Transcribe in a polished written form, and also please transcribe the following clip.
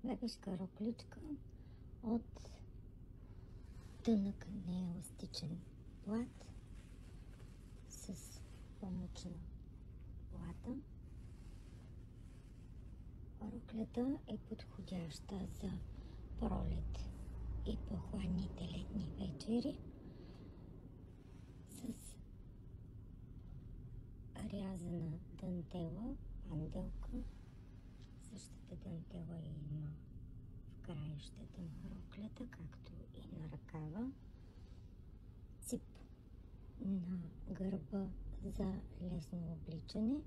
бебешка рокличка от тънък нееластичен плат с памучна плата. Роклята е подходяща за пролет и по-хладните летни вечери с рязана дантела, панделка. Същата дантела има в краищата на роклята, както и на ръкава. Цип на гърба за лесно обличане.